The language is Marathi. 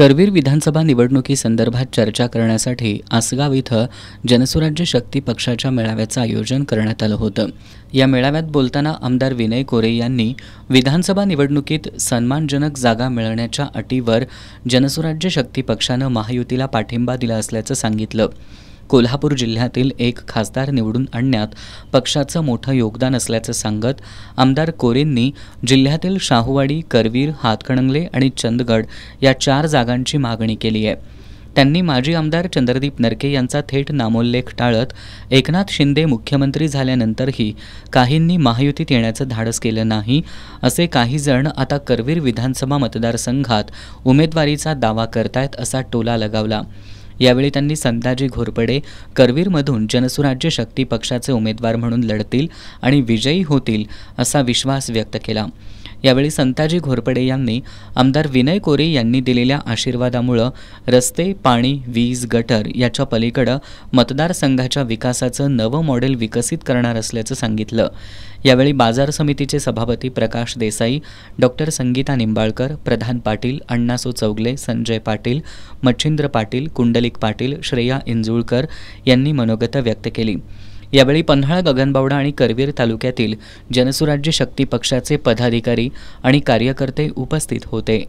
करवीर विधानसभा निवडणुकीसंदर्भात चर्चा करण्यासाठी आसगाव इथं जनसुराज्य शक्ती पक्षाच्या मेळाव्याचं आयोजन करण्यात आलं होतं। या मेळाव्यात बोलताना आमदार विनय कोरे यांनी विधानसभा निवडणुकीत सन्मानजनक जागा मिळण्याच्या अटीवर जनसुराज्य शक्ती पक्षानं महायुतीला पाठिंबा दिला असल्याचं सांगितलं। कोल्हापूर जिल्ह्यातील एक खासदार निवडून आणण्यात पक्षाचं मोठं योगदान असल्याचं सांगत आमदार कोरेंनी जिल्ह्यातील शाहूवाडी, करवीर, हातकणंगले आणि चंदगड या 4 जागांची मागणी केली आहे। त्यांनी माजी आमदार चंद्रदीप नरके यांचा थेट नामोल्लेख टाळत एकनाथ शिंदे मुख्यमंत्री झाल्यानंतरही काहींनी महायुतीत येण्याचं धाडस केलं नाही, असे काही जण आता करवीर विधानसभा मतदारसंघात उमेदवारीचा दावा करतायत असा टोला लगावला। यावेळी त्यांनी संताजी घोरपडे करवीरमधून जनसुराज्य शक्ती पक्षाचे उमेदवार म्हणून लढतील आणि विजयी होतील असा विश्वास व्यक्त केला। यावेळी संताजी घोरपडे यांनी आमदार विनय कोरे यांनी दिलेल्या आशीर्वादामुळे रस्ते, पाणी, वीज, गटर याच्या पलीकडे मतदारसंघाच्या विकासाचं नवं मॉडेल विकसित करणार असल्याचं सांगितलं। यावेळी बाजार समितीचे सभापती प्रकाश देसाई, डॉक्टर संगीता निंबाळकर, प्रधान पाटील, अण्णासो चौगले, संजय पाटील, मच्छिंद्र पाटील, कुंडलिक पाटील, श्रेया इंजुळकर यांनी मनोगत व्यक्त केली। यावेळी पन्हाळा, गगनबावडा आणि करवीर तालुक्यातील जनसुराज्य शक्ती पक्षाचे पदाधिकारी आणि कार्यकर्ते उपस्थित होते।